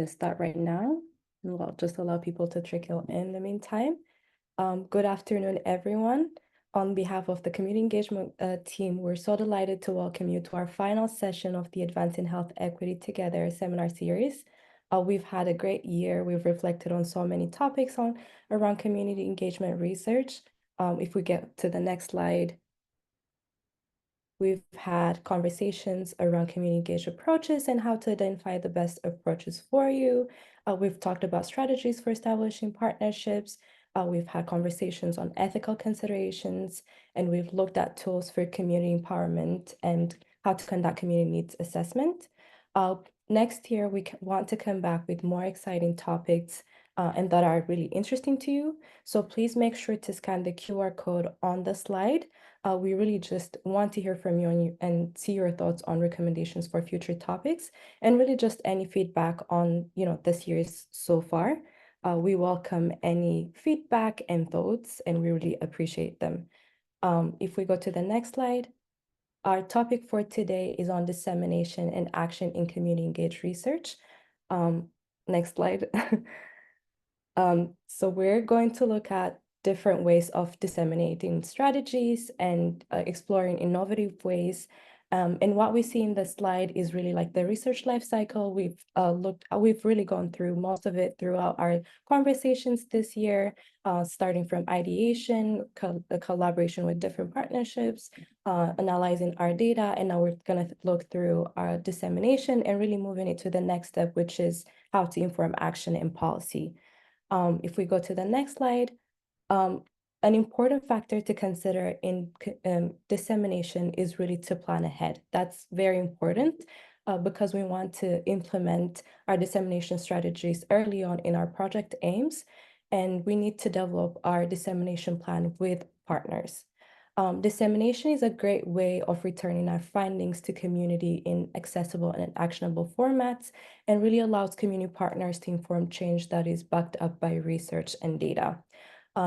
start right now, and we'll just allow people to trickle in the meantime. Good afternoon, everyone. On behalf of the community engagement team, we're so delighted to welcome you to our final session of the Advancing Health Equity Together seminar series. We've had a great year. We've reflected on so many topics around community engagement research. If we get to the next slide. We've had conversations around community engaged approaches and how to identify the best approaches for you. We've talked about strategies for establishing partnerships. We've had conversations on ethical considerations, and we've looked at tools for community empowerment and how to conduct community needs assessment. Next year, we want to come back with more exciting topics and that are really interesting to you. So please make sure to scan the QR code on the slide. We really just want to hear from you and see your thoughts on recommendations for future topics, and really just any feedback on the series so far. We welcome any feedback and thoughts, and we really appreciate them. If we go to the next slide, our topic for today is on dissemination and action in community engaged research. Next slide. So we're going to look at different ways of disseminating strategies and exploring innovative ways. And what we see in the slide is really like the research life cycle. We've really gone through most of it throughout our conversations this year, starting from ideation, collaboration with different partnerships, analyzing our data, and now we're going to look through our dissemination and really moving it to the next step, which is how to inform action and policy. If we go to the next slide, an important factor to consider in dissemination is really to plan ahead. That's very important because we want to implement our dissemination strategies early on in our project aims, and we need to develop our dissemination plan with partners. Dissemination is a great way of returning our findings to community in accessible and actionable formats, and really allows community partners to inform change that is backed up by research and data.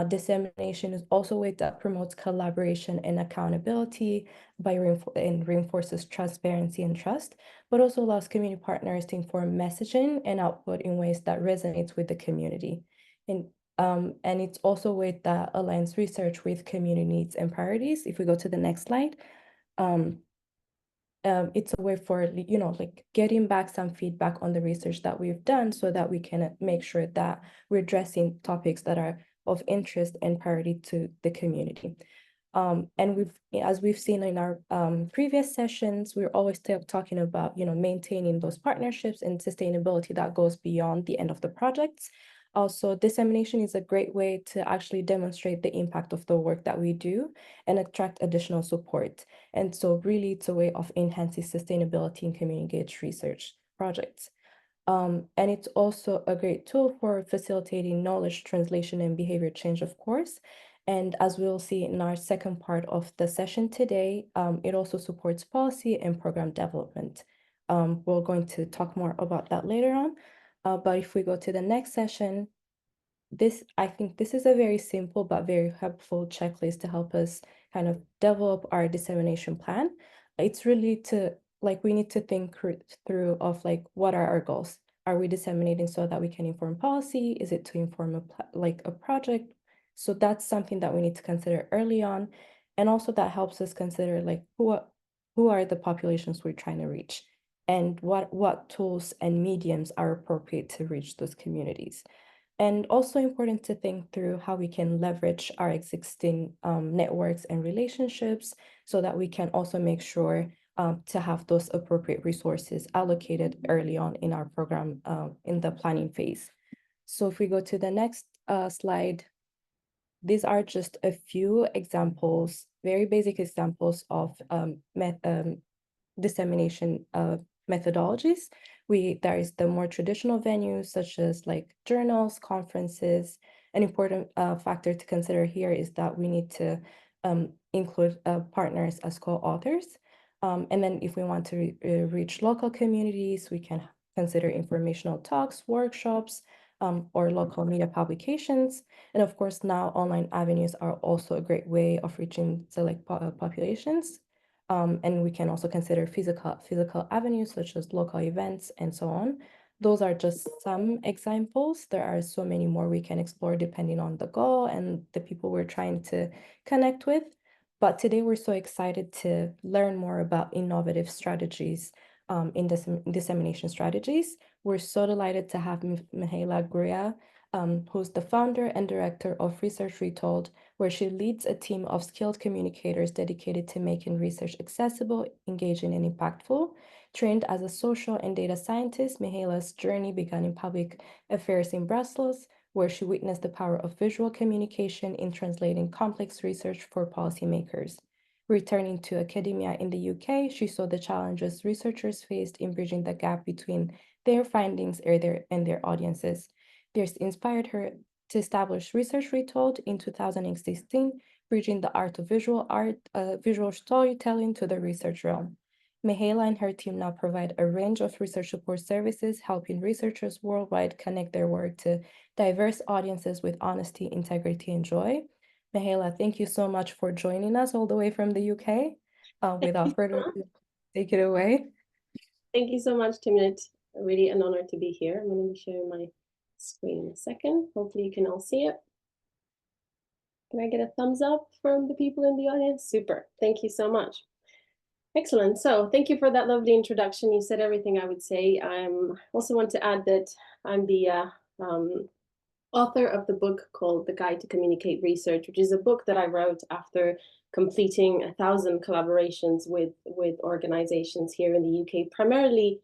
Dissemination is also a way that promotes collaboration and accountability and reinforces transparency and trust, but also allows community partners to inform messaging and output in ways that resonates with the community. And it's also a way that aligns research with community needs and priorities. If we go to the next slide, it's a way for, like getting back some feedback on the research that we've done so that we can make sure that we're addressing topics that are of interest and priority to the community. And as we've seen in our previous sessions, we're always talking about, maintaining those partnerships and sustainability that goes beyond the end of the projects. Also, dissemination is a great way to actually demonstrate the impact of the work that we do and attract additional support. And so really it's a way of enhancing sustainability in community engaged research projects. And it's also a great tool for facilitating knowledge translation and behavior change, of course. And as we'll see in our second part of the session today, it also supports policy and program development. We're going to talk more about that later on. But if we go to the next session, I think this is a very simple but very helpful checklist to help us kind of develop our dissemination plan. It's really we need to think through of like, what are our goals? Are we disseminating so that we can inform policy? Is it to inform a project? So that's something that we need to consider early on. And also that helps us consider like who are the populations we're trying to reach, and what tools and mediums are appropriate to reach those communities. And also important to think through how we can leverage our existing networks and relationships so that we can also make sure to have those appropriate resources allocated early on in our program in the planning phase. So if we go to the next slide, these are just a few examples, very basic examples of dissemination methodologies. There is the more traditional venues such as like journals, conferences. An important factor to consider here is that we need to include partners as co-authors. And then if we want to reach local communities, we can consider informational talks, workshops, or local media publications. And of course, now online avenues are also a great way of reaching select populations. And we can also consider physical avenues such as local events and so on. those are just some examples. There are so many more we can explore depending on the goal and the people we're trying to connect with. But today we're so excited to learn more about innovative strategies in dissemination strategies. We're so delighted to have Mihaela Guria, who's the founder and director of Research Retold, where she leads a team of skilled communicators dedicated to making research accessible, engaging, and impactful. Trained as a social and data scientist, Mihaela's journey began in public affairs in Brussels, where she witnessed the power of visual communication in translating complex research for policymakers. Returning to academia in the UK, she saw the challenges researchers faced in bridging the gap between their findings and their audiences. This inspired her to establish Research Retold in 2016, bridging the art of visual storytelling to the research realm. Mihaela and her team now provide a range of research support services, helping researchers worldwide connect their work to diverse audiences with honesty, integrity, and joy. Mihaela, thank you so much for joining us all the way from the UK. Without further ado, take it away. Thank you so much, Timnit. Really an honor to be here. I'm going to be sharing my screen in a second. Hopefully you can all see it. Can I get a thumbs up from the people in the audience? Super. Thank you so much. Excellent. So thank you for that lovely introduction. You said everything I would say. I also want to add that I'm the author of the book called The Guide to Communicate Research, which is a book that I wrote after completing 1,000 collaborations with organizations here in the UK, primarily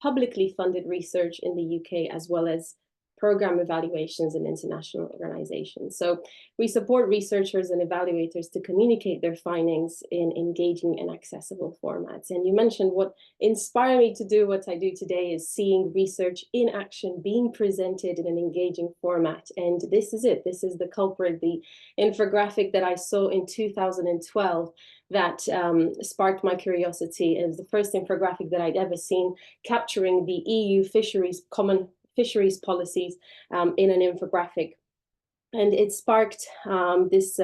publicly funded research in the UK, as well as program evaluations in international organizations. So we support researchers and evaluators to communicate their findings in engaging and accessible formats. And you mentioned what inspired me to do what I do today is seeing research in action being presented in an engaging format. And this is it. This is the culprit, the infographic that I saw in 2012 that sparked my curiosity. It was the first infographic that I'd ever seen capturing the EU common fisheries policies in an infographic. And it sparked this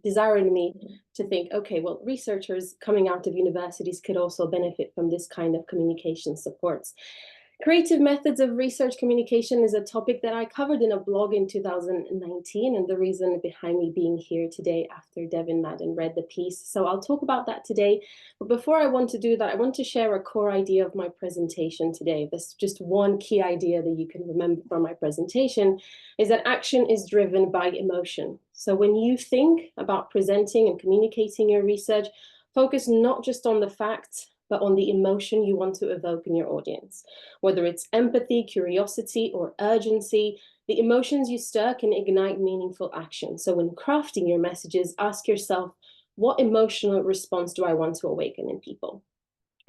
desire in me to think, okay, well, researchers coming out of universities could also benefit from this kind of communication supports. Creative methods of research communication is a topic that I covered in a blog in 2019, and the reason behind me being here today after Devin Madden read the piece. So I'll talk about that today. But before I want to do that, I want to share a core idea of my presentation today. That's just one key idea that you can remember from my presentation, is that action is driven by emotion. So when you think about presenting and communicating your research, focus not just on the facts, but on the emotion you want to evoke in your audience. Whether it's empathy, curiosity, or urgency, the emotions you stir can ignite meaningful action. So when crafting your messages, ask yourself, what emotional response do I want to awaken in people?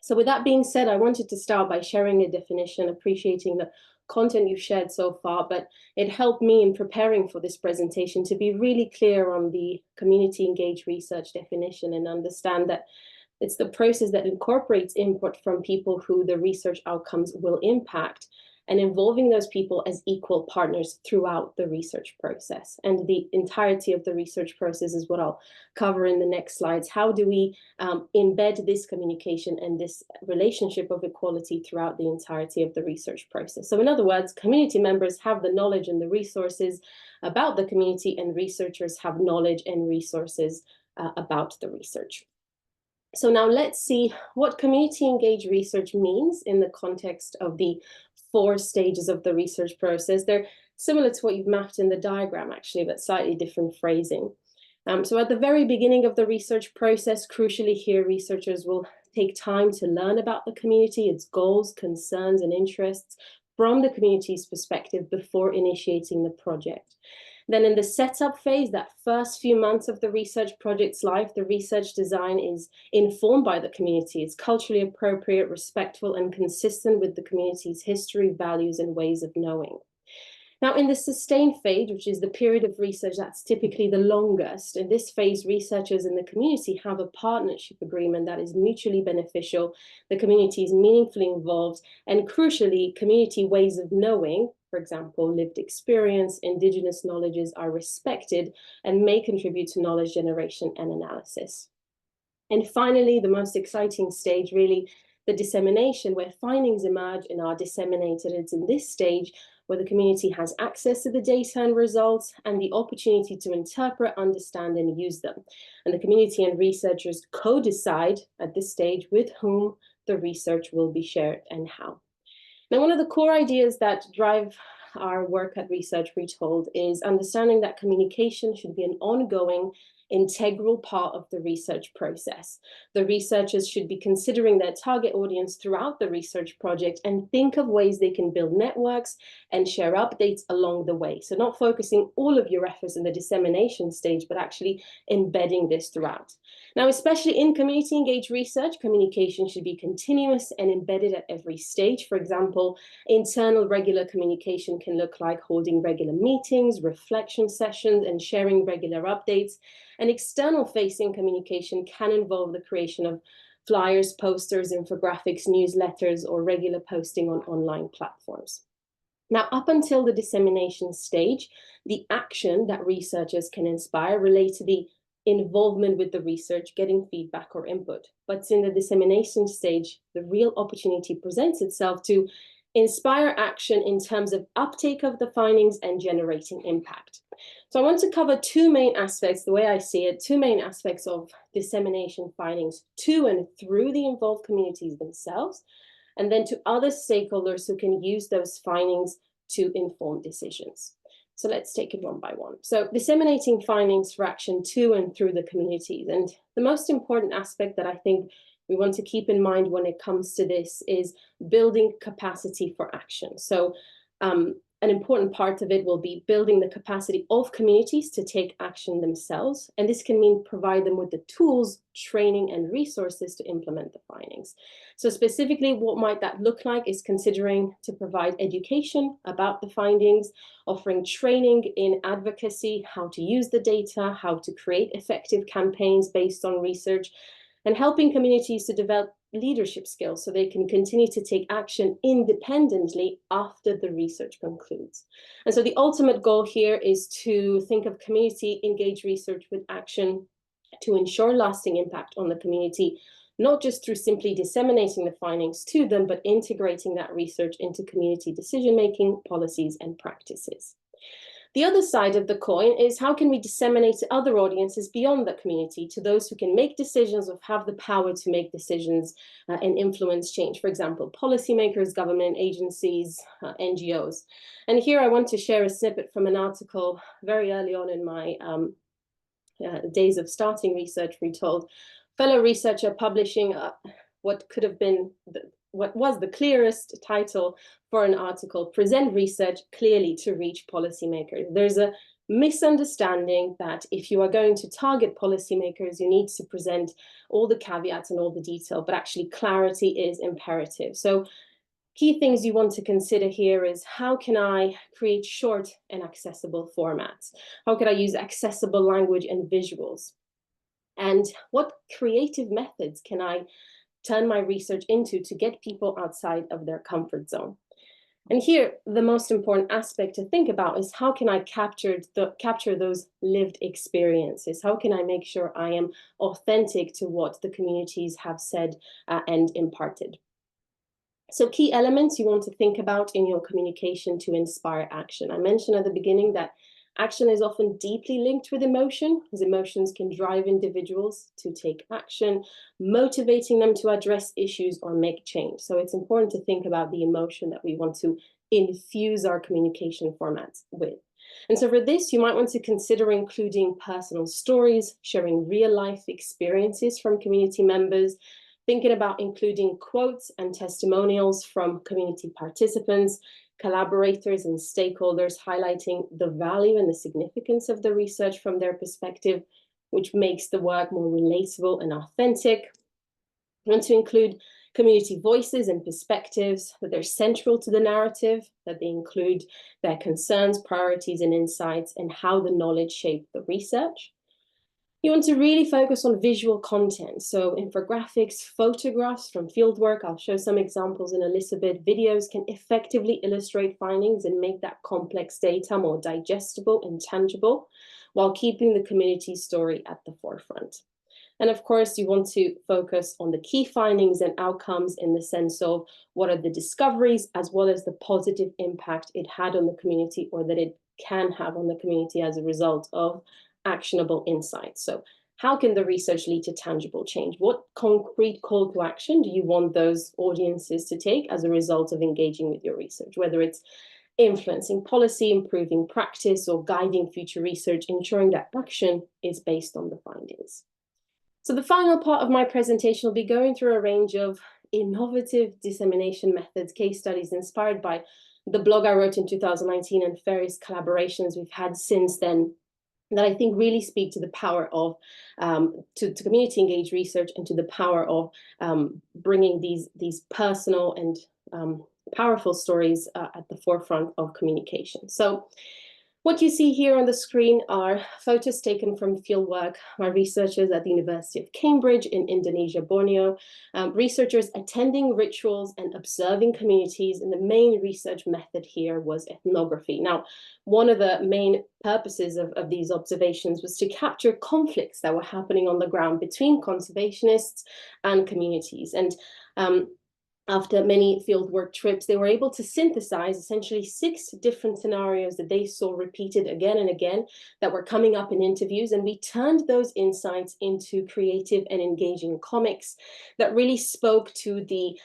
So with that being said, I wanted to start by sharing a definition, appreciating the content you've shared so far, but it helped me in preparing for this presentation to be really clear on the community engaged research definition and understand that it's the process that incorporates input from people who the research outcomes will impact and involving those people as equal partners throughout the research process. And the entirety of the research process is what I'll cover in the next slides. How do we embed this communication and this relationship of equality throughout the entirety of the research process? So in other words, community members have the knowledge and the resources about the community, and researchers have knowledge and resources about the research. So now let's see what community engaged research means in the context of the 4 stages of the research process. They're similar to what you've mapped in the diagram, actually, but slightly different phrasing. So at the very beginning of the research process, crucially here, researchers will take time to learn about the community, its goals, concerns, and interests from the community's perspective before initiating the project. Then in the setup phase, that first few months of the research project's life, the research design is informed by the community. It's culturally appropriate, respectful, and consistent with the community's history, values, and ways of knowing. Now, in the sustained phase, which is the period of research that's typically the longest, in this phase, researchers in the community have a partnership agreement that is mutually beneficial. The community is meaningfully involved, and crucially, community ways of knowing, for example, lived experience, indigenous knowledges, are respected and may contribute to knowledge generation and analysis. And finally, the most exciting stage, really, the dissemination, where findings emerge and are disseminated. It's in this stage where the community has access to the data and results and the opportunity to interpret, understand, and use them. And the community and researchers co-decide at this stage with whom the research will be shared and how. Now, one of the core ideas that drive our work at Research Retold is understanding that communication should be an ongoing, integral part of the research process. The researchers should be considering their target audience throughout the research project and think of ways they can build networks and share updates along the way. So not focusing all of your efforts in the dissemination stage, but actually embedding this throughout. Now, especially in community engaged research, communication should be continuous and embedded at every stage. For example, internal regular communication can look like holding regular meetings, reflection sessions, and sharing regular updates. And external facing communication can involve the creation of flyers, posters, infographics, newsletters, or regular posting on online platforms. Now, up until the dissemination stage, the action that researchers can inspire relate to the involvement with the research, getting feedback or input. But in the dissemination stage, the real opportunity presents itself to inspire action in terms of uptake of the findings and generating impact. So I want to cover two main aspects, the way I see it, two main aspects of dissemination findings to and through the involved communities themselves, and then to other stakeholders who can use those findings to inform decisions. So let's take it one by one. So disseminating findings for action to and through the communities. And the most important aspect that I think we want to keep in mind when it comes to this is building capacity for action. So an important part of it will be building the capacity of communities to take action themselves. And this can mean provide them with the tools, training, and resources to implement the findings. So specifically, what might that look like is considering to provide education about the findings, offering training in advocacy, how to use the data, how to create effective campaigns based on research, and helping communities to develop leadership skills so they can continue to take action independently after the research concludes. And so the ultimate goal here is to think of community engaged research with action to ensure lasting impact on the community, not just through simply disseminating the findings to them, but integrating that research into community decision-making, policies, and practices. The other side of the coin is how can we disseminate to other audiences beyond the community, to those who can make decisions or have the power to make decisions and influence change. For example, policymakers, government agencies, NGOs. And here I want to share a snippet from an article very early on in my days of starting Research Retold. Fellow researcher publishing what could have been what was the clearest title for an article, Present Research Clearly to Reach Policymakers. There's a misunderstanding that if you are going to target policymakers, you need to present all the caveats and all the detail, but actually clarity is imperative. So key things you want to consider here is how can I create short and accessible formats? How can I use accessible language and visuals? And what creative methods can I turn my research into to get people outside of their comfort zone? And here, the most important aspect to think about is how can I capture those lived experiences? How can I make sure I am authentic to what the communities have said and imparted? So key elements you want to think about in your communication to inspire action. I mentioned at the beginning that action is often deeply linked with emotion, as emotions can drive individuals to take action, motivating them to address issues or make change. So it's important to think about the emotion that we want to infuse our communication formats with. And so for this, you might want to consider including personal stories, sharing real life experiences from community members, thinking about including quotes and testimonials from community participants, collaborators and stakeholders, highlighting the value and the significance of the research from their perspective, which makes the work more relatable and authentic. We want to include community voices and perspectives, that they're central to the narrative, that they include their concerns, priorities, and insights, and how the knowledge shaped the research. You want to really focus on visual content. So infographics, photographs from fieldwork, I'll show some examples in a little bit. Videos can effectively illustrate findings and make that complex data more digestible and tangible while keeping the community story at the forefront. And of course, you want to focus on the key findings and outcomes in the sense of what are the discoveries, as well as the positive impact it had on the community, or that it can have on the community as a result of actionable insights. So how can the research lead to tangible change? What concrete call to action do you want those audiences to take as a result of engaging with your research, whether it's influencing policy, improving practice, or guiding future research, ensuring that action is based on the findings. So the final part of my presentation will be going through a range of innovative dissemination methods, case studies inspired by the blog I wrote in 2019 and various collaborations we've had since then, that I think really speak to the power of to community engaged research, and to the power of bringing these personal and powerful stories at the forefront of communication. So what you see here on the screen are photos taken from fieldwork by researchers at the University of Cambridge in Indonesia, Borneo, researchers attending rituals and observing communities, and the main research method here was ethnography. Now, one of the main purposes of these observations was to capture conflicts that were happening on the ground between conservationists and communities. And after many fieldwork trips, they were able to synthesize essentially 6 different scenarios that they saw repeated again and again that were coming up in interviews. And we turned those insights into creative and engaging comics that really spoke to the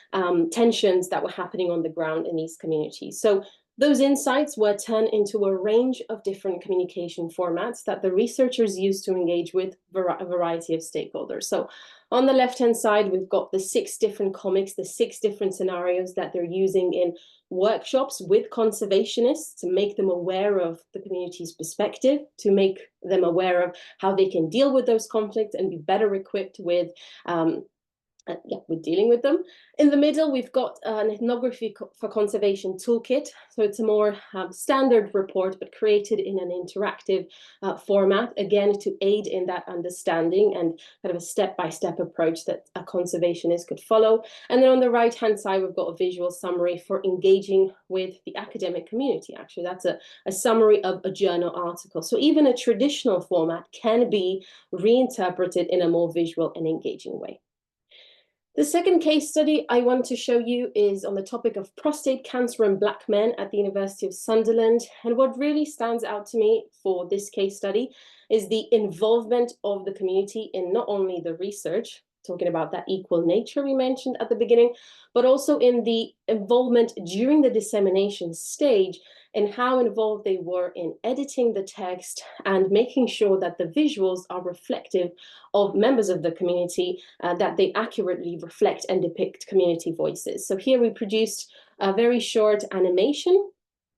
tensions that were happening on the ground in these communities. So those insights were turned into a range of different communication formats that the researchers used to engage with a variety of stakeholders. So on the left-hand side, we've got the 6 different comics, the 6 different scenarios that they're using in workshops with conservationists to make them aware of the community's perspective, to make them aware of how they can deal with those conflicts and be better equipped with with dealing with them. In the middle, we've got an ethnography for conservation toolkit. So it's a more standard report, but created in an interactive format, again, to aid in that understanding and kind of a step-by-step approach that a conservationist could follow. And then on the right-hand side, we've got a visual summary for engaging with the academic community. Actually, that's a summary of a journal article. So even a traditional format can be reinterpreted in a more visual and engaging way. The second case study I want to show you is on the topic of prostate cancer in Black men at the University of Sunderland. And what really stands out to me for this case study is the involvement of the community in not only the research, talking about that equal nature we mentioned at the beginning, but also in the involvement during the dissemination stage, and how involved they were in editing the text and making sure that the visuals are reflective of members of the community, that they accurately reflect and depict community voices. So here we produced a very short animation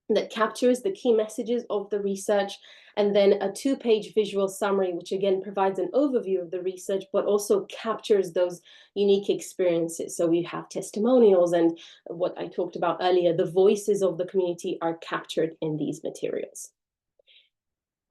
that captures the key messages of the research, and then a 2-page visual summary, which again provides an overview of the research, but also captures those unique experiences. So we have testimonials, and what I talked about earlier, the voices of the community are captured in these materials.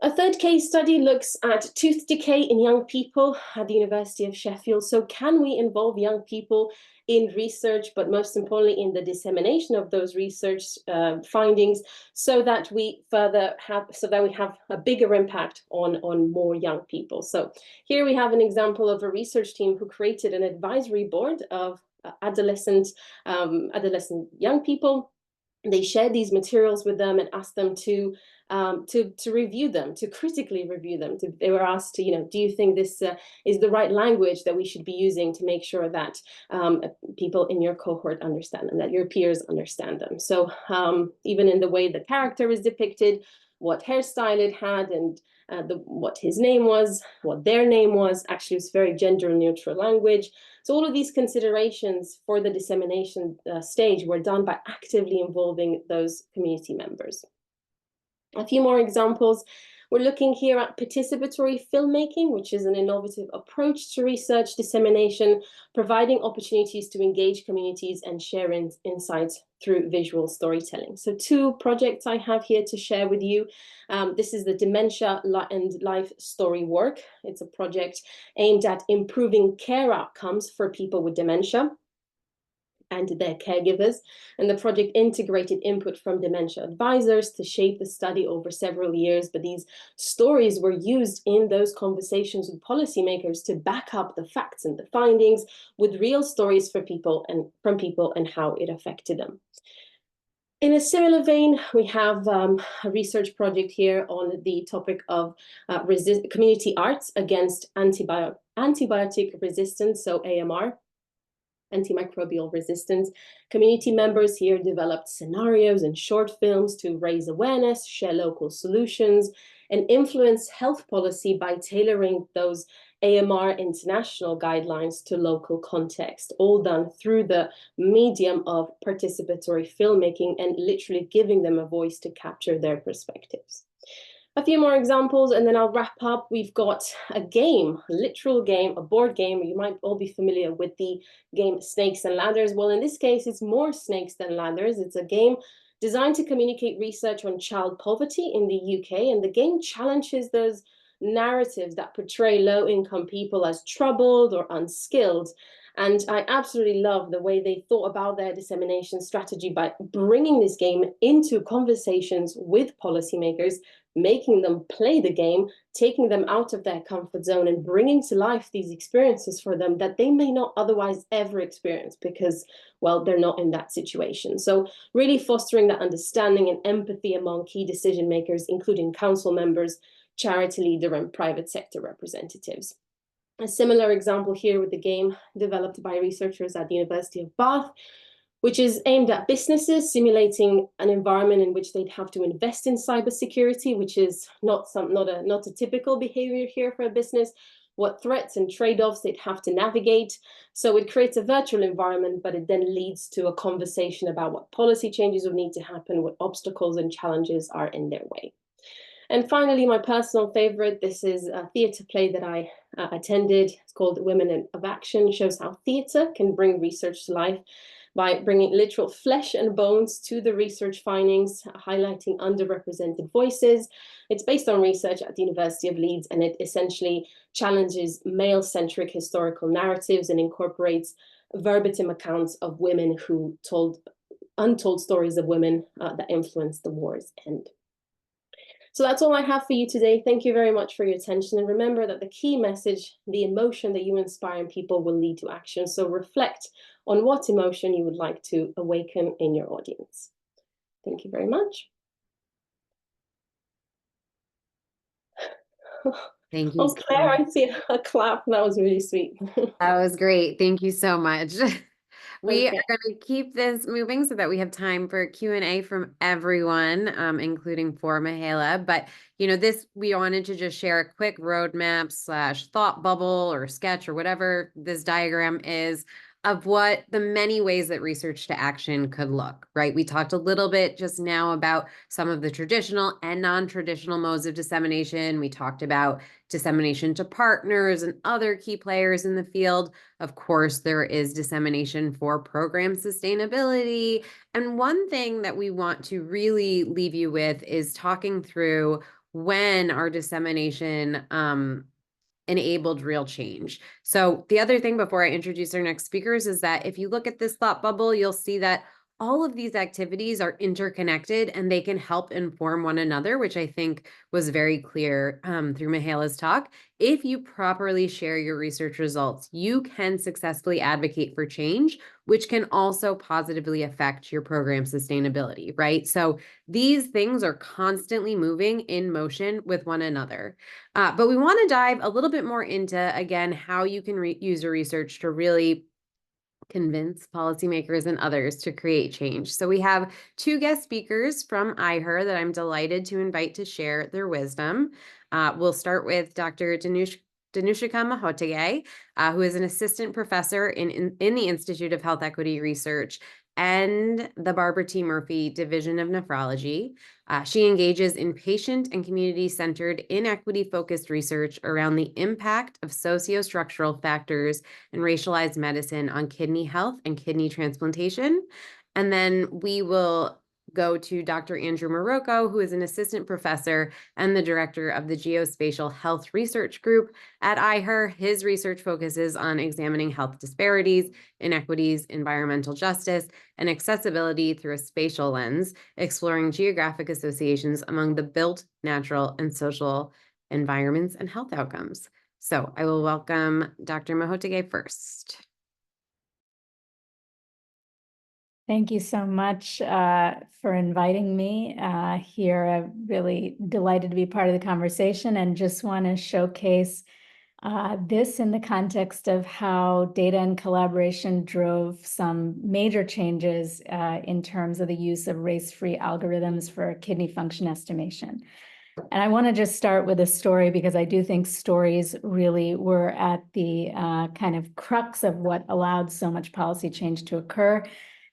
A third case study looks at tooth decay in young people at the University of Sheffield. So can we involve young people in research, but most importantly in the dissemination of those research findings, so that we have a bigger impact on more young people? So here we have an example of a research team who created an advisory board of adolescent young people. They shared these materials with them and asked them to review them, to critically review them. They were asked to, do you think this is the right language that we should be using to make sure that people in your cohort understand them, that your peers understand them? So even in the way the character is depicted, what hairstyle it had, and what his name was, what their name was, actually it's very gender neutral language. So all of these considerations for the dissemination stage were done by actively involving those community members. A few more examples. We're looking here at participatory filmmaking, which is an innovative approach to research dissemination, providing opportunities to engage communities and share insights through visual storytelling. So 2 projects I have here to share with you. This is the Dementia and Life Story Work. It's a project aimed at improving care outcomes for people with dementia. and their caregivers. And the project integrated input from dementia advisors to shape the study over several years. But these stories were used in those conversations with policymakers to back up the facts and the findings with real stories for people and from people and how it affected them. In a similar vein, we have a research project here on the topic of community arts against antibiotic resistance, so AMR, antimicrobial resistance. Community members here developed scenarios and short films to raise awareness, share local solutions, and influence health policy by tailoring those AMR international guidelines to local context, all done through the medium of participatory filmmaking and literally giving them a voice to capture their perspectives. A few more examples, and then I'll wrap up. We've got a game, a literal game, a board game. You might all be familiar with the game Snakes and Ladders. Well, in this case, it's more snakes than ladders. It's a game designed to communicate research on child poverty in the UK, and the game challenges those narratives that portray low-income people as troubled or unskilled. And I absolutely love the way they thought about their dissemination strategy by bringing this game into conversations with policymakers, making them play the game, taking them out of their comfort zone and bringing to life these experiences for them that they may not otherwise ever experience because, well, they're not in that situation. So really fostering that understanding and empathy among key decision makers, including council members, charity leader, and private sector representatives. A similar example here with the game developed by researchers at the University of Bath, which is aimed at businesses simulating an environment in which they'd have to invest in cybersecurity, which is not a typical behavior here for a business, what threats and trade-offs they'd have to navigate. So it creates a virtual environment, but it then leads to a conversation about what policy changes would need to happen, what obstacles and challenges are in their way. And finally, my personal favorite, this is a theatre play that I attended. It's called Women of Action. It shows how theatre can bring research to life by bringing literal flesh and bones to the research findings, highlighting underrepresented voices. It's based on research at the University of Leeds, and it essentially challenges male-centric historical narratives and incorporates verbatim accounts of women who told untold stories of women that influenced the war's end. So that's all I have for you today. Thank you very much for your attention. And remember that the key message, the emotion that you inspire in people will lead to action. So reflect on what emotion you would like to awaken in your audience. Thank you very much. Thank you. Oh, Claire, I see a clap. That was really sweet. That was great. Thank you so much. We Okay. are going to keep this moving so that we have time for Q&A from everyone, including for Mihaela. But, we wanted to just share a quick roadmap / thought bubble or sketch or whatever this diagram is of what the many ways that research to action could look, right? We talked a little bit just now about some of the traditional and non-traditional modes of dissemination. We talked about dissemination to partners and other key players in the field. Of course, there is dissemination for program sustainability. And one thing that we want to really leave you with is talking through when our dissemination enabled real change. So the other thing before I introduce our next speakers is that if you look at this thought bubble, you'll see that all of these activities are interconnected and they can help inform one another, which I think was very clear through Mihaela's talk. If you properly share your research results, you can successfully advocate for change, which can also positively affect your program sustainability, right? So these things are constantly moving in motion with one another. But we want to dive a little bit more into, again, how you can use your research to really convince policymakers and others to create change. So we have two guest speakers from IHER that I'm delighted to invite to share their wisdom. We'll start with Dr. Danushka Mahotege, who is an assistant professor in the Institute of Health Equity Research and the Barbara T. Murphy Division of Nephrology. She engages in patient and community-centered, inequity-focused research around the impact of sociostructural factors and racialized medicine on kidney health and kidney transplantation. And then we will go to Dr. Andrew Morocco, who is an assistant professor and the director of the Geospatial Health Research Group at IHER. His research focuses on examining health disparities, inequities, environmental justice, and accessibility through a spatial lens, exploring geographic associations among the built, natural, and social environments and health outcomes. So I will welcome Dr. Mahotege first. Thank you so much for inviting me here. I'm really delighted to be part of the conversation and just want to showcase this in the context of how data and collaboration drove some major changes in terms of the use of race-free algorithms for kidney function estimation. And I want to just start with a story because I do think stories really were at the kind of crux of what allowed so much policy change to occur.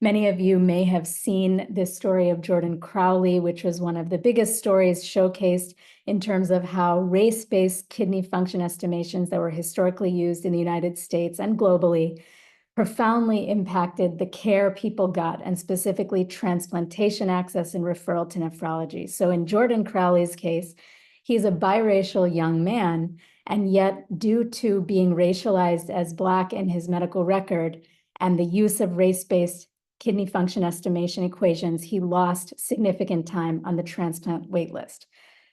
Many of you may have seen this story of Jordan Crowley, which was one of the biggest stories showcased in terms of how race-based kidney function estimations that were historically used in the United States and globally profoundly impacted the care people got, and specifically transplantation access and referral to nephrology. So in Jordan Crowley's case, he's a biracial young man, and yet due to being racialized as Black in his medical record and the use of race-based kidney function estimation equations, he lost significant time on the transplant waitlist.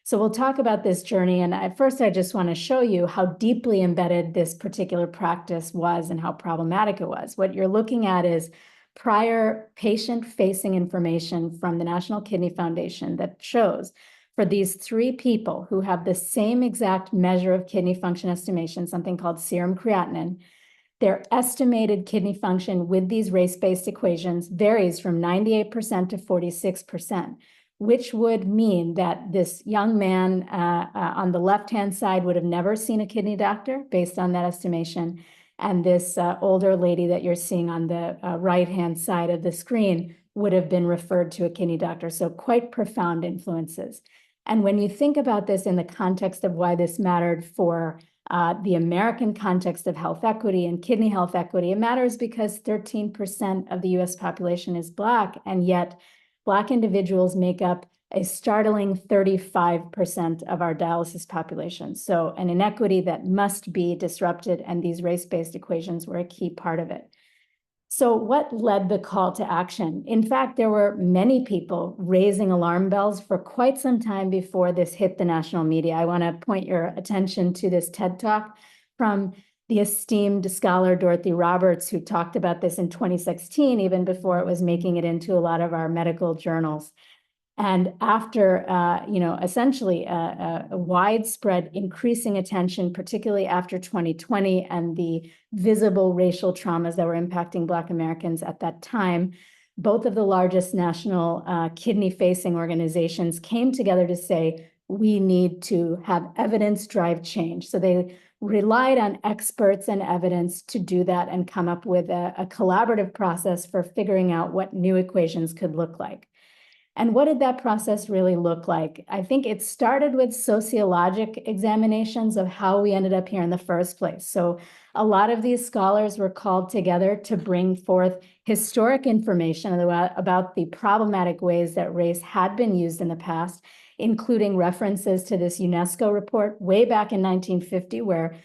So we'll talk about this journey. And at first, I just want to show you how deeply embedded this particular practice was and how problematic it was. What you're looking at is prior patient-facing information from the National Kidney Foundation that shows for these three people who have the same exact measure of kidney function estimation, something called serum creatinine, their estimated kidney function with these race-based equations varies from 98% to 46%, which would mean that this young man on the left-hand side would have never seen a kidney doctor based on that estimation. And this older lady that you're seeing on the right-hand side of the screen would have been referred to a kidney doctor. So quite profound influences. And when you think about this in the context of why this mattered for the American context of health equity and kidney health equity, it matters because 13% of the US population is Black, and yet Black individuals make up a startling 35% of our dialysis population. So an inequity that must be disrupted, and these race-based equations were a key part of it. So what led the call to action? In fact, there were many people raising alarm bells for quite some time before this hit the national media. I want to point your attention to this TED Talk from the esteemed scholar Dorothy Roberts, who talked about this in 2016, even before it was making it into a lot of our medical journals. And after, essentially a widespread increasing attention, particularly after 2020 and the visible racial traumas that were impacting Black Americans at that time, both of the largest national kidney-facing organizations came together to say, we need to have evidence drive change. So they relied on experts and evidence to do that and come up with a collaborative process for figuring out what new equations could look like. And what did that process really look like? I think it started with sociologic examinations of how we ended up here in the first place. So a lot of these scholars were called together to bring forth historic information about the problematic ways that race had been used in the past, including references to this UNESCO report way back in 1950, where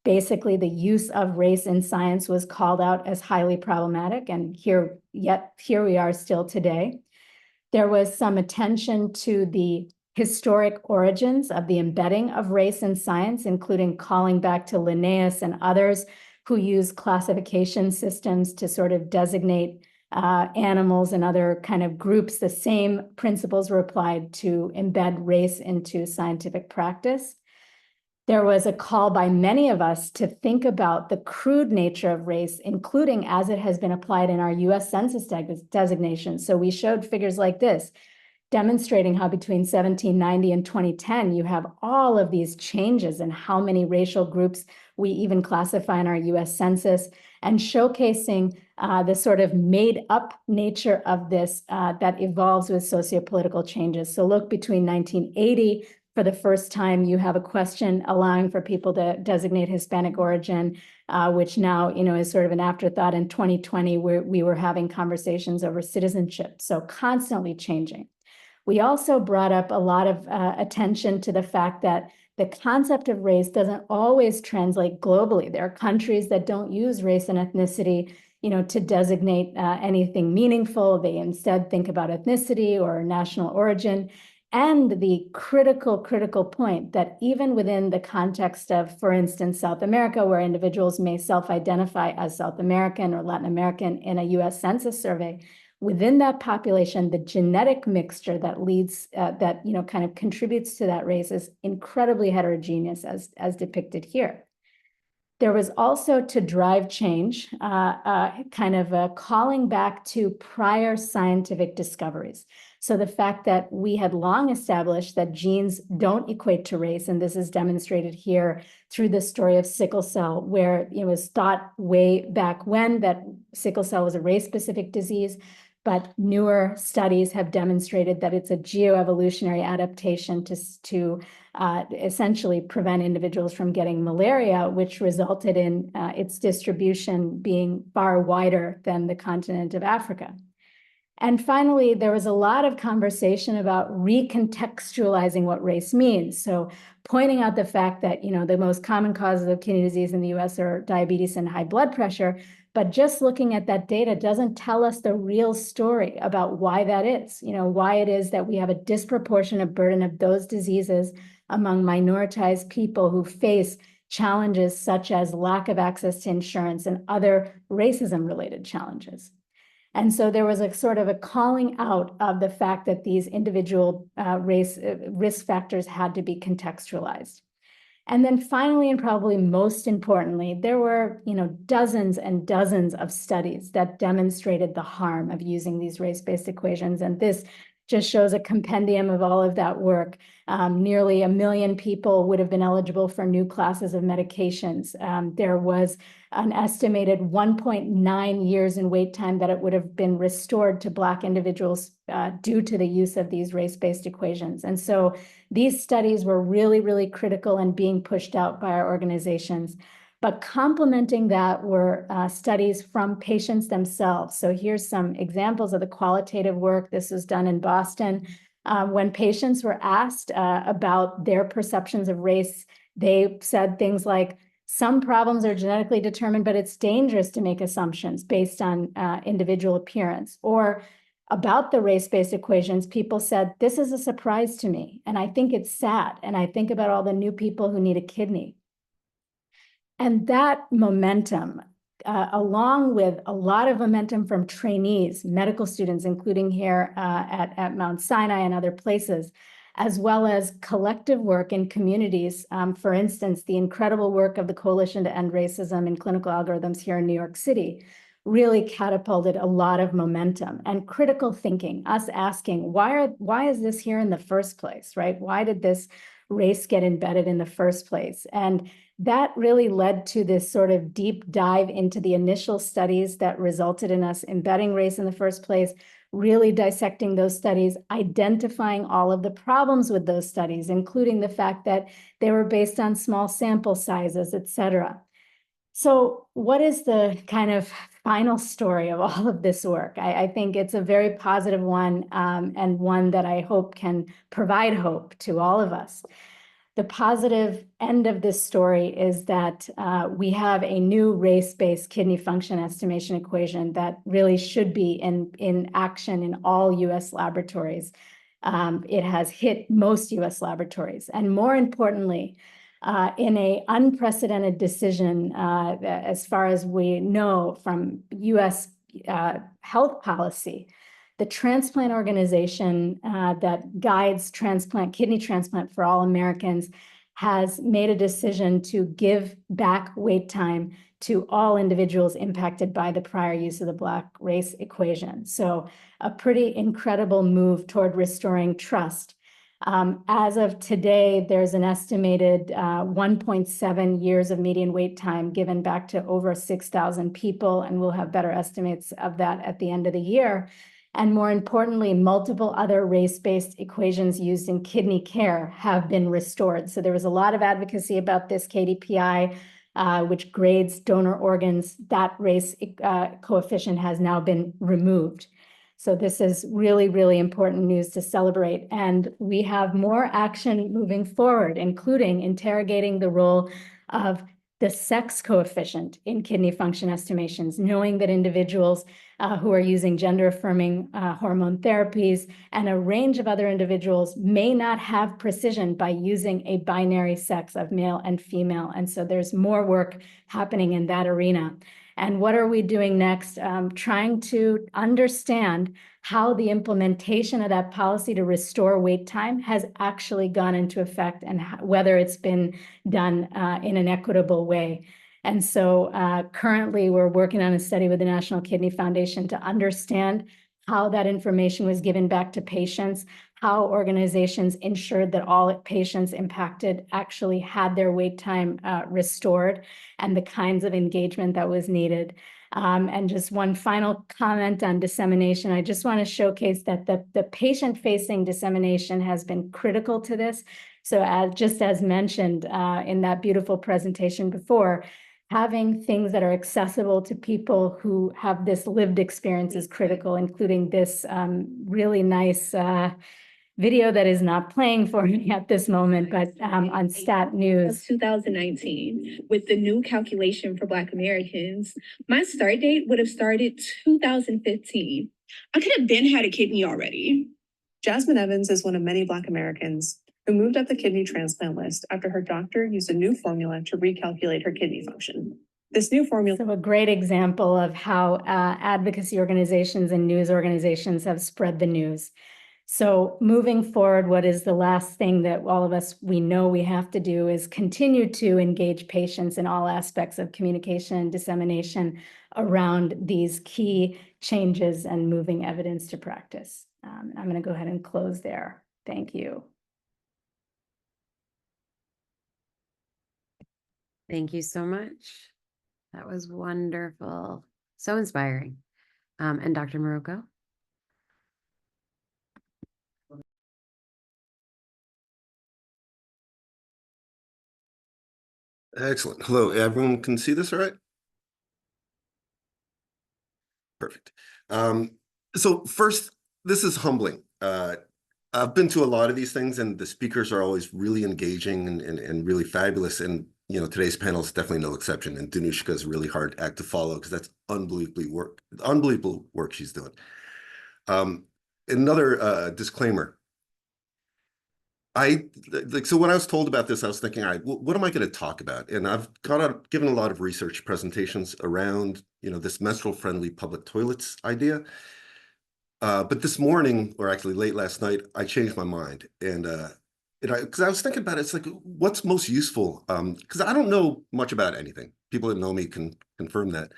basically the use of race in science was called out as highly problematic. And here we are still today. There was some attention to the historic origins of the embedding of race in science, including calling back to Linnaeus and others who use classification systems to sort of designate animals and other kind of groups. The same principles were applied to embed race into scientific practice. There was a call by many of us to think about the crude nature of race, including as it has been applied in our US Census designation. So we showed figures like this, demonstrating how between 1790 and 2010, you have all of these changes in how many racial groups we even classify in our US Census, and showcasing the sort of made up nature of this that evolves with sociopolitical changes. So look, between 1980 For the first time, you have a question allowing for people to designate Hispanic origin, which now, is sort of an afterthought. In 2020, we were having conversations over citizenship, so constantly changing. We also brought up a lot of attention to the fact that the concept of race doesn't always translate globally. There are countries that don't use race and ethnicity, to designate anything meaningful. They instead think about ethnicity or national origin. And the critical point that even within the context of, for instance, South America, where individuals may self-identify as South American or Latin American in a US Census survey, within that population, the genetic mixture that leads, kind of contributes to that race is incredibly heterogeneous as depicted here. There was also, to drive change, kind of a calling back to prior scientific discoveries. So the fact that we had long established that genes don't equate to race, and this is demonstrated here through the story of sickle cell, where it was thought way back when that sickle cell was a race-specific disease, but newer studies have demonstrated that it's a geoevolutionary adaptation to essentially prevent individuals from getting malaria, which resulted in its distribution being far wider than the continent of Africa. And finally, there was a lot of conversation about recontextualizing what race means. So pointing out the fact that, the most common causes of kidney disease in the US are diabetes and high blood pressure, but just looking at that data doesn't tell us the real story about why that is, why it is that we have a disproportionate burden of those diseases among minoritized people who face challenges such as lack of access to insurance and other racism-related challenges. And so there was a sort of a calling out of the fact that these individual risk factors had to be contextualized. And then finally, and probably most importantly, there were, dozens and dozens of studies that demonstrated the harm of using these race-based equations. And this just shows a compendium of all of that work. Nearly 1 million people would have been eligible for new classes of medications. There was an estimated 1.9 years in wait time that it would have been restored to Black individuals due to the use of these race-based equations. And so these studies were really, really critical and being pushed out by our organizations. But complementing that were studies from patients themselves. So here's some examples of the qualitative work. This was done in Boston. When patients were asked about their perceptions of race, they said things like, some problems are genetically determined, but it's dangerous to make assumptions based on individual appearance. Or about the race-based equations, people said, this is a surprise to me, and I think it's sad, and I think about all the new people who need a kidney. And that momentum, along with a lot of momentum from trainees, medical students, including here at Mount Sinai and other places, as well as collective work in communities. For instance, the incredible work of the Coalition to End Racism in Clinical Algorithms here in New York City really catapulted a lot of momentum and critical thinking, us asking, why is this here in the first place, right? Why did this race get embedded in the first place? And that really led to this sort of deep dive into the initial studies that resulted in us embedding race in the first place, really dissecting those studies, identifying all of the problems with those studies, including the fact that they were based on small sample sizes, et cetera. So what is the kind of final story of all of this work? I think it's a very positive one, and one that I hope can provide hope to all of us. The positive end of this story is that we have a new race-based kidney function estimation equation that really should be in action in all US laboratories. It has hit most US laboratories. And more importantly, in an unprecedented decision, as far as we know from US health policy, the transplant organization that guides kidney transplant for all Americans has made a decision to give back wait time to all individuals impacted by the prior use of the Black race equation. So a pretty incredible move toward restoring trust. As of today, there's an estimated 1.7 years of median wait time given back to over 6,000 people, and we'll have better estimates of that at the end of the year. And more importantly, multiple other race-based equations used in kidney care have been restored. So there was a lot of advocacy about this KDPI, which grades donor organs. That race coefficient has now been removed. So this is really, really important news to celebrate. And we have more action moving forward, including interrogating the role of the sex coefficient in kidney function estimations, knowing that individuals who are using gender-affirming hormone therapies and a range of other individuals may not have precision by using a binary sex of male and female. And so there's more work happening in that arena. And what are we doing next? Trying to understand how the implementation of that policy to restore wait time has actually gone into effect and whether it's been done in an equitable way. And so currently we're working on a study with the National Kidney Foundation to understand how that information was given back to patients, how organizations ensured that all patients impacted actually had their wait time restored, and the kinds of engagement that was needed. And just one final comment on dissemination. I just want to showcase that the patient-facing dissemination has been critical to this. So just as mentioned in that beautiful presentation before, having things that are accessible to people who have this lived experience is critical, including this really nice video that is not playing for me at this moment, but on Stat News. 2019, with the new calculation for Black Americans, my start date would have started 2015. I could have been had a kidney already. Jasmine Evans is one of many Black Americans who moved up the kidney transplant list after her doctor used a new formula to recalculate her kidney function. This new formula. So a great example of how advocacy organizations and news organizations have spread the news. So moving forward, what is the last thing that all of us, we know we have to do is continue to engage patients in all aspects of communication and dissemination around these key changes and moving evidence to practice. I'm going to go ahead and close there. Thank you. Thank you so much. That was wonderful. So inspiring. And Dr. Marocco? Excellent. Hello, everyone can see this all right? Perfect. So first, this is humbling. I've been to a lot of these things and the speakers are always really engaging and really fabulous. And, you know, today's panel is definitely no exception. And Danushka is a really hard act to follow because that's unbelievable work she's doing. Another disclaimer. So when I was told about this, I was thinking, all right, what am I going to talk about? And I've given a lot of research presentations around, you know, this menstrual-friendly public toilets idea. But this morning, or actually late last night, I changed my mind. And because I was thinking about it, it's like, what's most useful? Because I don't know much about anything. People that know me can confirm that.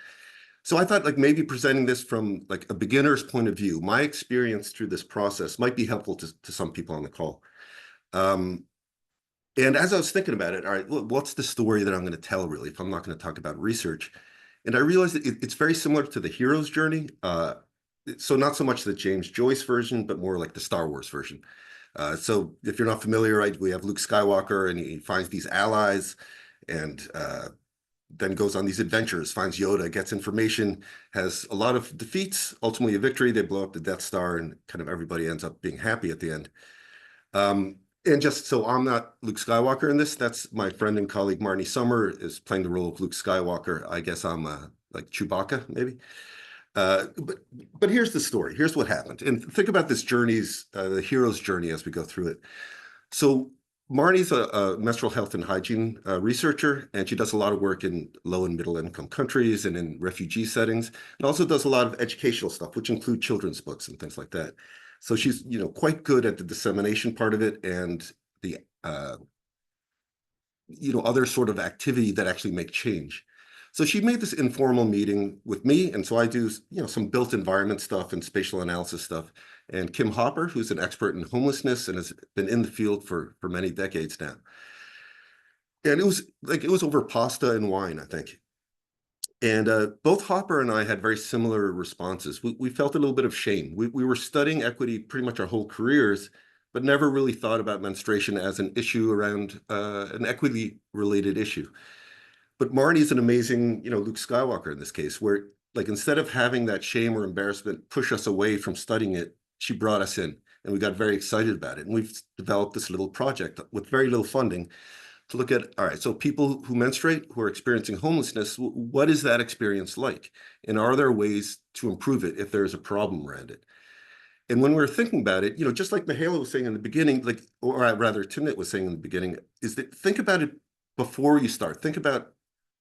So I thought like maybe presenting this from like a beginner's point of view, my experience through this process might be helpful to some people on the call. And as I was thinking about it, all right, what's the story that I'm going to tell really if I'm not going to talk about research? And I realized that it's very similar to the hero's journey. So not so much the James Joyce version, but more like the Star Wars version. So if you're not familiar, right, we have Luke Skywalker and he finds these allies and then goes on these adventures, finds Yoda, gets information, has a lot of defeats, ultimately a victory. They blow up the Death Star and kind of everybody ends up being happy at the end. And just so I'm not Luke Skywalker in this, that's my friend and colleague Marnie Summer is playing the role of Luke Skywalker. I guess I'm like Chewbacca, maybe. But here's the story. Here's what happened. And think about this journey's, the hero's journey as we go through it. So Marnie's a menstrual health and hygiene researcher, and she does a lot of work in low and middle income countries and in refugee settings, and also does a lot of educational stuff, which include children's books and things like that. So she's, you know, quite good at the dissemination part of it and the, you know, other sort of activity that actually make change. So she made this informal meeting with me. And so I do, you know, some built environment stuff and spatial analysis stuff. And Kim Hopper, who's an expert in homelessness and has been in the field for many decades now. And it was over pasta and wine, I think. And both Hopper and I had very similar responses. We felt a little bit of shame. We were studying equity pretty much our whole careers, but never really thought about menstruation as an issue around an equity-related issue. But Marnie's an amazing, Luke Skywalker in this case, where like instead of having that shame or embarrassment push us away from studying it, she brought us in and we got very excited about it. And we've developed this little project with very little funding to look at, all right, so people who menstruate, who are experiencing homelessness, what is that experience like? And are there ways to improve it if there's a problem around it? And when we were thinking about it, just like Mihaela was saying in the beginning, or rather Timnit was saying in the beginning, is that think about it before you start. Think about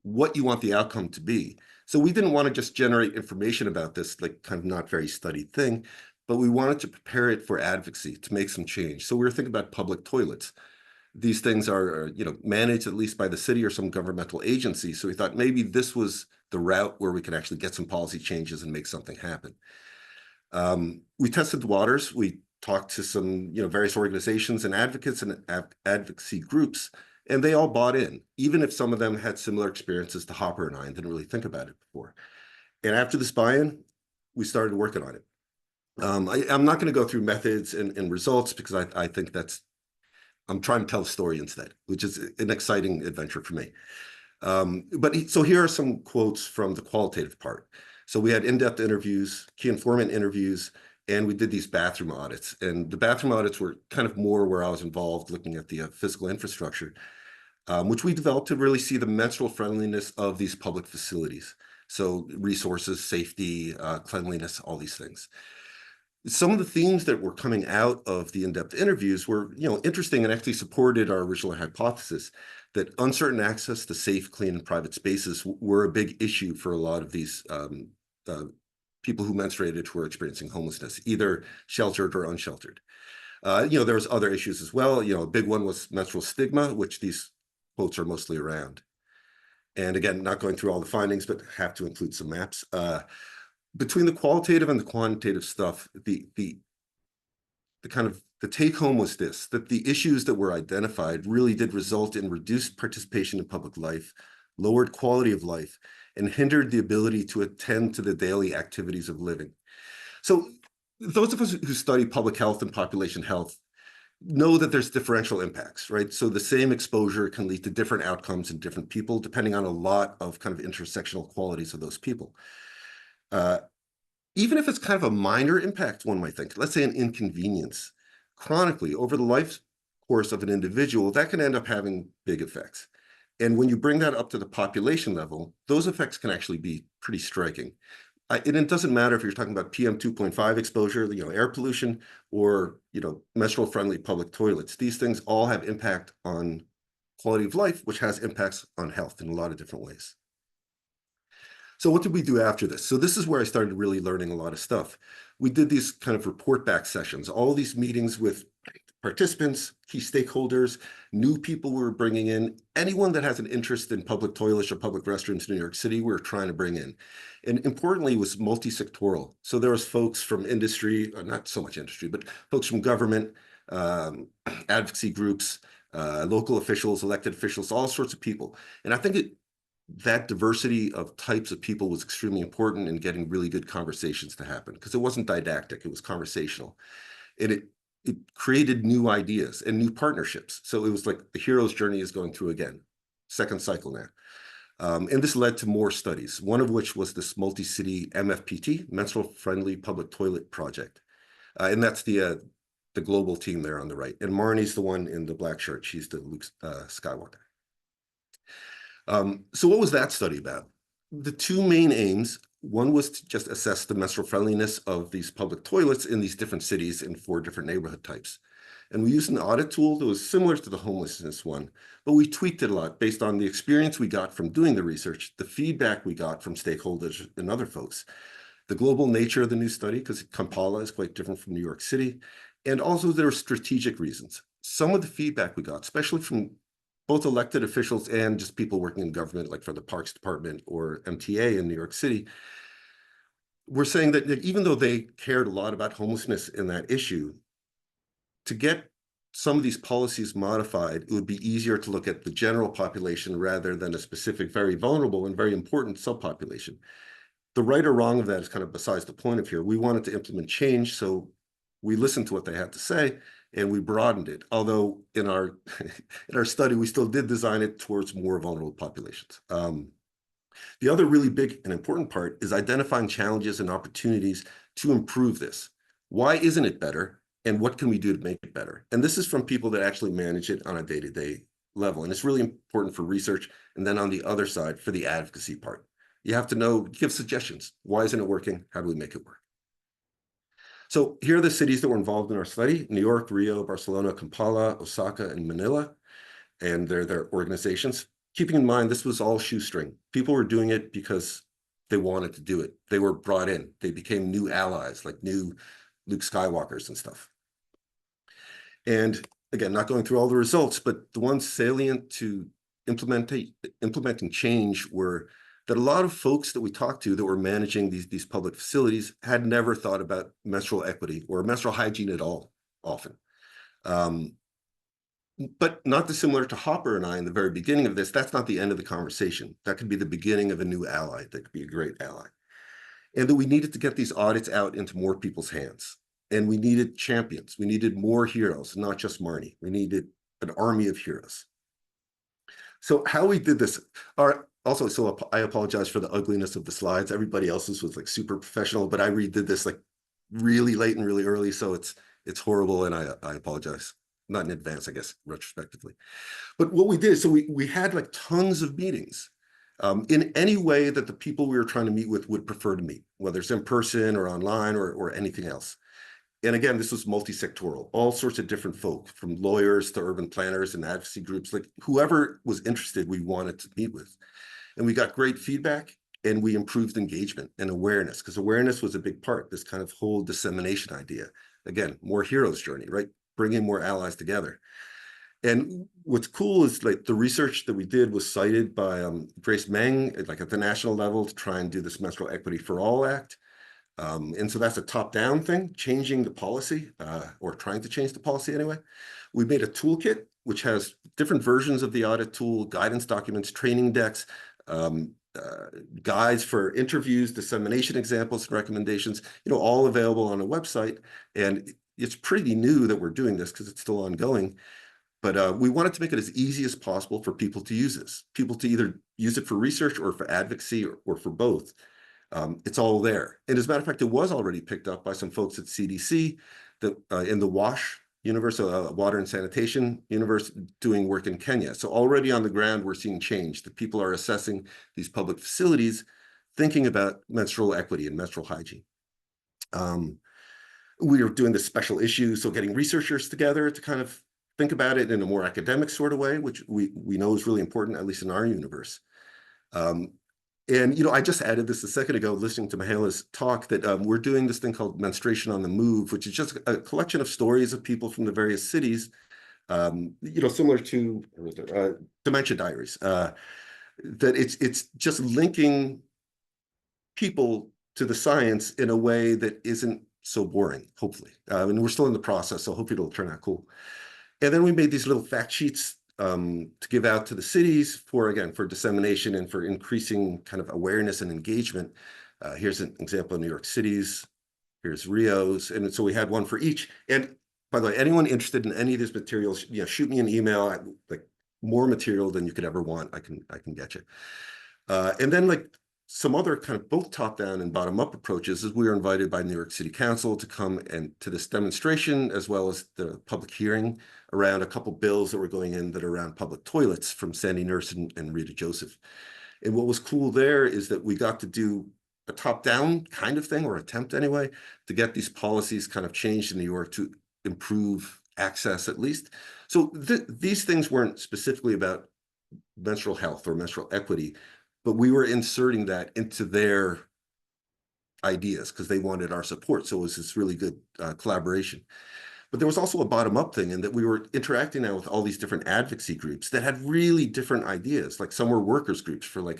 what you want the outcome to be. So we didn't want to just generate information about this, like kind of not very studied thing, but we wanted to prepare it for advocacy, to make some change. So we were thinking about public toilets. These things are, managed at least by the city or some governmental agency. So we thought maybe this was the route where we could actually get some policy changes and make something happen. We tested the waters. We talked to some, various organizations and advocates and advocacy groups, and they all bought in, even if some of them had similar experiences to Hopper and I and didn't really think about it before. And after this buy-in, we started working on it. I'm not going to go through methods and results because I think I'm trying to tell a story instead, which is an exciting adventure for me. So here are some quotes from the qualitative part. So we had in-depth interviews, key informant interviews, and we did these bathroom audits. And the bathroom audits were kind of more where I was involved looking at the physical infrastructure, which we developed to really see the menstrual friendliness of these public facilities. So resources, safety, cleanliness, all these things. Some of the themes that were coming out of the in-depth interviews were, interesting and actually supported our original hypothesis that uncertain access to safe, clean, and private spaces were a big issue for a lot of these people who menstruated who were experiencing homelessness, either sheltered or unsheltered. There was other issues as well. A big one was menstrual stigma, which these quotes are mostly around. And again, not going through all the findings, but have to include some maps. Between the qualitative and the quantitative stuff, the take home was this, that the issues that were identified really did result in reduced participation in public life, lowered quality of life, and hindered the ability to attend to the daily activities of living. So those of us who study public health and population health know that there's differential impacts, right? So the same exposure can lead to different outcomes in different people, depending on a lot of kind of intersectional qualities of those people. Even if it's kind of a minor impact, one might think, let's say an inconvenience, chronically over the life course of an individual, that can end up having big effects. And when you bring that up to the population level, those effects can actually be pretty striking. And it doesn't matter if you're talking about PM 2.5 exposure, air pollution, or menstrual friendly public toilets. These things all have impact on quality of life, which has impacts on health in a lot of different ways. So what did we do after this? So this is where I started really learning a lot of stuff. We did these kind of report back sessions, all these meetings with participants, key stakeholders, new people we were bringing in, anyone that has an interest in public toilets or public restrooms in New York City, we were trying to bring in. And importantly, it was multi-sectoral. So there was folks from industry, not so much industry, but folks from government, advocacy groups, local officials, elected officials, all sorts of people. And I think that diversity of types of people was extremely important in getting really good conversations to happen, because it wasn't didactic, it was conversational. And it created new ideas and new partnerships. So it was like the hero's journey is going through again, second cycle now. And this led to more studies, one of which was this multi-city MFPT, Menstrual Friendly Public Toilet Project. And that's the global team there on the right. And Marnie's the one in the black shirt. She's the Luke Skywalker. So what was that study about? The two main aims, one was to just assess the menstrual friendliness of these public toilets in these different cities in 4 different neighborhood types. And we used an audit tool that was similar to the homelessness one, but we tweaked it a lot based on the experience we got from doing the research, the feedback we got from stakeholders and other folks, the global nature of the new study, because Kampala is quite different from New York City, and also there were strategic reasons. Some of the feedback we got, especially from both elected officials and just people working in government, like for the Parks Department or MTA in New York City, were saying that even though they cared a lot about homelessness in that issue, to get some of these policies modified, it would be easier to look at the general population rather than a specific, very vulnerable and very important subpopulation. The right or wrong of that is kind of besides the point of here. We wanted to implement change, so we listened to what they had to say and we broadened it. Although in our in our study, we still did design it towards more vulnerable populations. The other really big and important part is identifying challenges and opportunities to improve this. Why isn't it better? And what can we do to make it better? And this is from people that actually manage it on a day-to-day level. And it's really important for research. And then on the other side, for the advocacy part, you have to know, give suggestions. Why isn't it working? How do we make it work? So here are the cities that were involved in our study: New York, Rio, Barcelona, Kampala, Osaka, and Manila. And they're their organizations. Keeping in mind, this was all shoestring. People were doing it because they wanted to do it. They were brought in. They became new allies, like new Luke Skywalkers and stuff. And again, not going through all the results, but the ones salient to implementing change were that a lot of folks that we talked to that were managing these public facilities had never thought about menstrual equity or menstrual hygiene at all, often. But not dissimilar to Hopper and I in the very beginning of this, that's not the end of the conversation. That could be the beginning of a new ally. That could be a great ally. And that we needed to get these audits out into more people's hands. And we needed champions. We needed more heroes, not just Marnie. We needed an army of heroes. So how we did this are also, so I apologize for the ugliness of the slides. Everybody else's was like super professional, but I redid this like really late and really early. So it's horrible. And I apologize. Not in advance, I guess, retrospectively. But what we did, so we had like tons of meetings in any way that the people we were trying to meet with would prefer to meet, whether it's in person or online or anything else. And again, this was multi-sectoral, all sorts of different folk, from lawyers to urban planners and advocacy groups, like whoever was interested, we wanted to meet with. And we got great feedback, and we improved engagement and awareness, because awareness was a big part, this kind of whole dissemination idea. Again, more hero's journey, right? Bringing more allies together. And what's cool is like the research that we did was cited by Grace Meng, like at the national level, to try and do this Menstrual Equity for All Act. And so that's a top-down thing, changing the policy, or trying to change the policy anyway. We made a toolkit, which has different versions of the audit tool, guidance documents, training decks, guides for interviews, dissemination examples, and recommendations, all available on a website. And it's pretty new that we're doing this because it's still ongoing. But we wanted to make it as easy as possible for people to use this, people to either use it for research or for advocacy or for both. It's all there. And as a matter of fact, it was already picked up by some folks at CDC that in the WASH universe, Water and Sanitation universe, doing work in Kenya. So already on the ground, we're seeing change. The people are assessing these public facilities, thinking about menstrual equity and menstrual hygiene. We are doing this special issue, so getting researchers together to kind of think about it in a more academic sort of way, which we know is really important, at least in our universe. And I just added this a second ago, listening to Mahela's talk, that we're doing this thing called Menstruation on the Move, which is just a collection of stories of people from the various cities, similar to Dementia Diaries. That it's just linking people to the science in a way that isn't so boring, hopefully. And we're still in the process, so hopefully it'll turn out cool. And then we made these little fact sheets to give out to the cities for dissemination and for increasing kind of awareness and engagement. Here's an example of New York City's, here's Rio's, and so we had one for each. And by the way, anyone interested in any of these materials, shoot me an email. Like more material than you could ever want, I can get you. And then like some other kind of both top-down and bottom-up approaches is we were invited by New York City Council to come and to this demonstration, as well as the public hearing around a couple bills that were going in that are around public toilets from Sandy Nurse and Rita Joseph. And what was cool there is that we got to do a top-down kind of thing, or attempt anyway, to get these policies kind of changed in New York to improve access at least. So these things weren't specifically about menstrual health or menstrual equity, but we were inserting that into their ideas because they wanted our support. So it was this really good collaboration. But there was also a bottom-up thing in that we were interacting now with all these different advocacy groups that had really different ideas. Like some were workers groups for like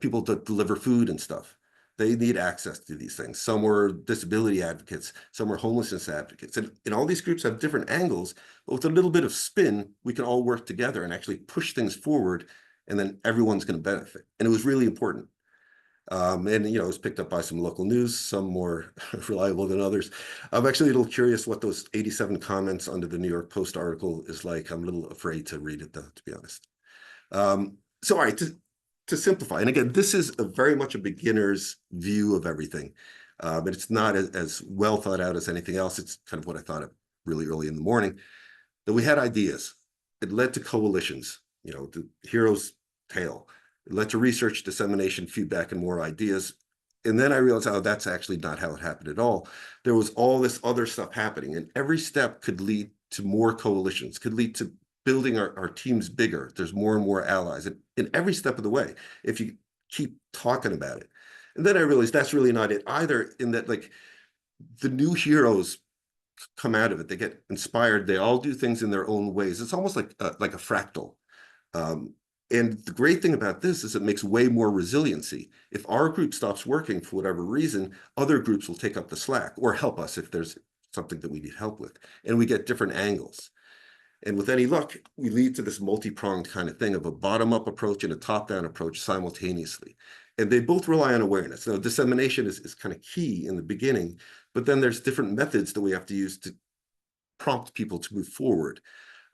people that deliver food and stuff They need access to these things. Some were disability advocates, some were homelessness advocates. And all these groups have different angles, but with a little bit of spin, we can all work together and actually push things forward, and then everyone's going to benefit. And it was really important. And, you know, it was picked up by some local news, some more reliable than others. I'm actually a little curious what those 87 comments under the New York Post article is like. I'm a little afraid to read it, though, to be honest. So, all right, to simplify, and again, this is very much a beginner's view of everything, but it's not as well thought out as anything else. It's kind of what I thought of really early in the morning, that we had ideas. It led to coalitions, you know, the hero's tale. It led to research, dissemination, feedback, and more ideas. And then I realized, oh, that's actually not how it happened at all. There was all this other stuff happening, and every step could lead to more coalitions, could lead to building our teams bigger. There's more and more allies in every step of the way, if you keep talking about it. And then I realized that's really not it either, in that, like, the new heroes come out of it. They get inspired. They all do things in their own ways. It's almost like a fractal. And the great thing about this is it makes way more resiliency. If our group stops working for whatever reason, other groups will take up the slack or help us if there's something that we need help with. And we get different angles. And with any luck, we lead to this multi-pronged kind of thing of a bottom-up approach and a top-down approach simultaneously. And they both rely on awareness. Now, dissemination is kind of key in the beginning, but then there's different methods that we have to use to prompt people to move forward.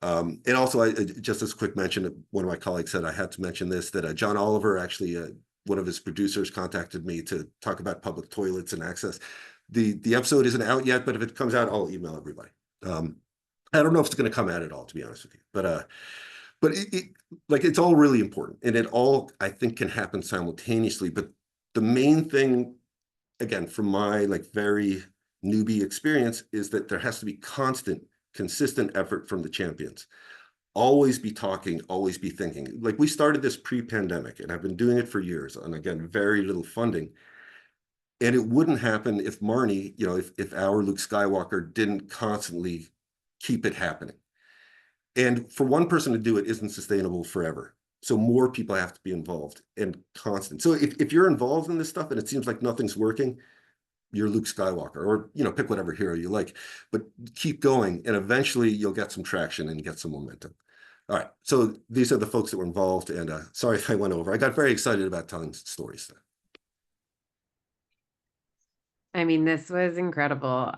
And also, just as a quick mention, one of my colleagues said I had to mention this, that John Oliver, actually, one of his producers, contacted me to talk about public toilets and access. The episode isn't out yet, but if it comes out, I'll email everybody. I don't know if it's going to come out at all, to be honest with you, but it's all really important, and it all, I think, can happen simultaneously. But the main thing, again, from my very newbie experience, is that there has to be constant, consistent effort from the champions. Always be talking, always be thinking. Like, we started this pre-pandemic, and I've been doing it for years, and again, very little funding. And it wouldn't happen if Marnie, if our Luke Skywalker didn't constantly keep it happening. And for one person to do it isn't sustainable forever. So more people have to be involved and constant. So if you're involved in this stuff and it seems like nothing's working, you're Luke Skywalker, or pick whatever hero you like, but keep going, and eventually you'll get some traction and get some momentum. All right, so these are the folks that were involved, and sorry if I went over. I got very excited about telling stories. I mean, this was incredible.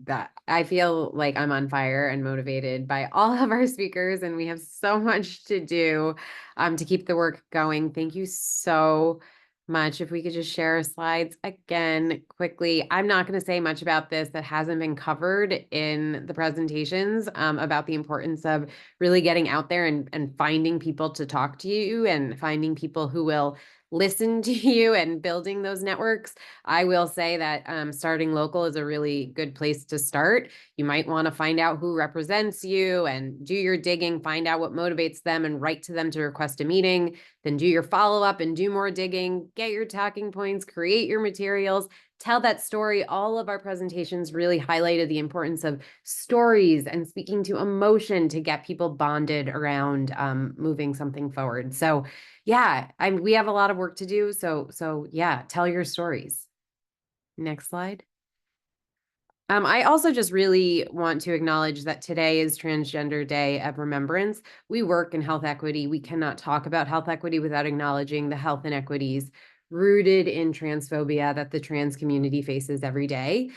That I feel like I'm on fire and motivated by all of our speakers, and we have so much to do to keep the work going. Thank you so much. If we could just share our slides again quickly. I'm not going to say much about this that hasn't been covered in the presentations about the importance of really getting out there and finding people to talk to you, and finding people who will listen to you, and building those networks. I will say that starting local is a really good place to start. You might want to find out who represents you and do your digging, find out what motivates them, and write to them to request a meeting. Then do your follow-up and do more digging, get your talking points, create your materials, tell that story. All of our presentations really highlighted the importance of stories and speaking to emotion to get people bonded around moving something forward. So yeah, we have a lot of work to do. So yeah, tell your stories. Next slide. I also just really want to acknowledge that today is Transgender Day of Remembrance. We work in health equity. We cannot talk about health equity without acknowledging the health inequities rooted in transphobia that the trans community faces every day.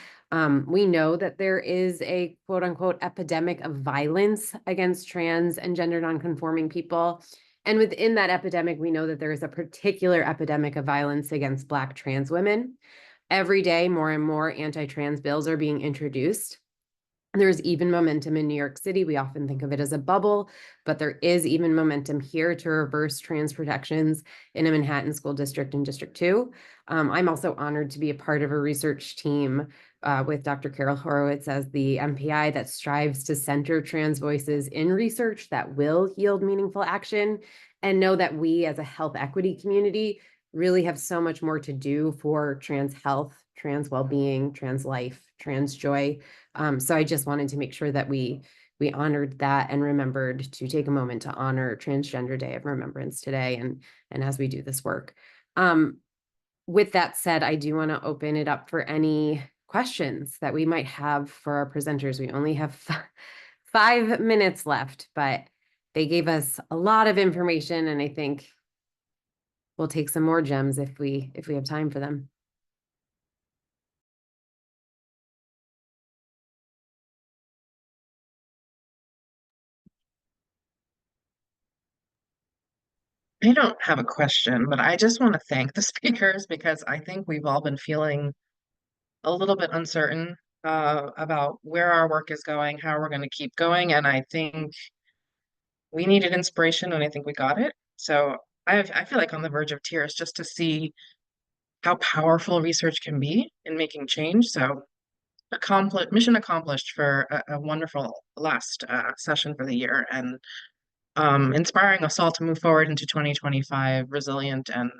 We know that there is a quote unquote epidemic of violence against trans and gender nonconforming people. And within that epidemic, we know that there is a particular epidemic of violence against Black trans women. Every day, more and more anti-trans bills are being introduced. There's even momentum in New York City. We often think of it as a bubble, but there is even momentum here to reverse trans protections in a Manhattan school district and District 2. I'm also honored to be a part of a research team with Dr. Carol Horowitz as the MPI that strives to center trans voices in research that will yield meaningful action, and know that we as a health equity community really have so much more to do for trans health, trans well-being, trans life, trans joy. So I just wanted to make sure that we honored that and remembered to take a moment to honor Transgender Day of Remembrance today, and as we do this work. with that said, I do want to open it up for any questions that we might have for our presenters. We only have 5 minutes left, but they gave us a lot of information, and I think we'll take some more gems if we have time for them. I don't have a question, but I just want to thank the speakers because I think we've all been feeling a little bit uncertain about where our work is going, how we're going to keep going. And I think we needed inspiration and I think we got it. So I feel like on the verge of tears just to see how powerful research can be in making change. So mission accomplished for a wonderful last session for the year, and inspiring us all to move forward into 2025 resilient and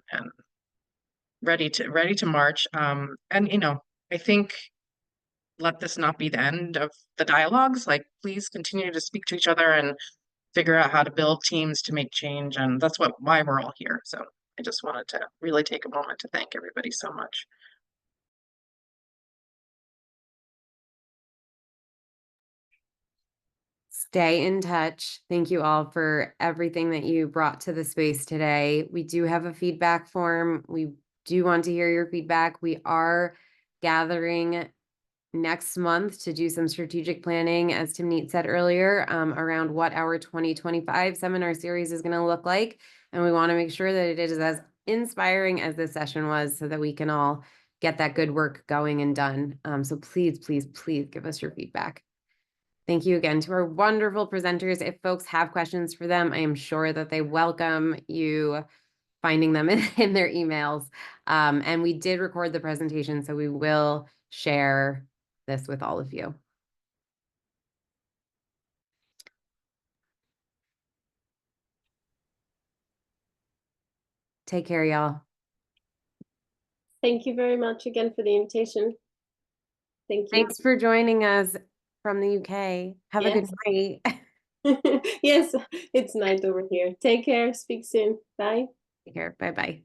ready to march. And you know, I think let this not be the end of the dialogues. Like, please continue to speak to each other and figure out how to build teams to make change. And that's why we're all here. So I just wanted to really take a moment to thank everybody so much. Stay in touch. Thank you all for everything that you brought to the space today. We do have a feedback form. We do want to hear your feedback. We are gathering next month to do some strategic planning, as Timnit said earlier, around what our 2025 seminar series is going to look like. And we want to make sure that it is as inspiring as this session was so that we can all get that good work going and done. So please, please, please give us your feedback. Thank you again to our wonderful presenters. If folks have questions for them, I am sure that they welcome you finding them in their emails. And we did record the presentation, so we will share this with all of you. Take care, y'all. Thank you very much again for the invitation. Thank you. Thanks for joining us from the UK. Have a good night. Yes, it's night over here. Take care. Speak soon. Bye. Take care. Bye-bye.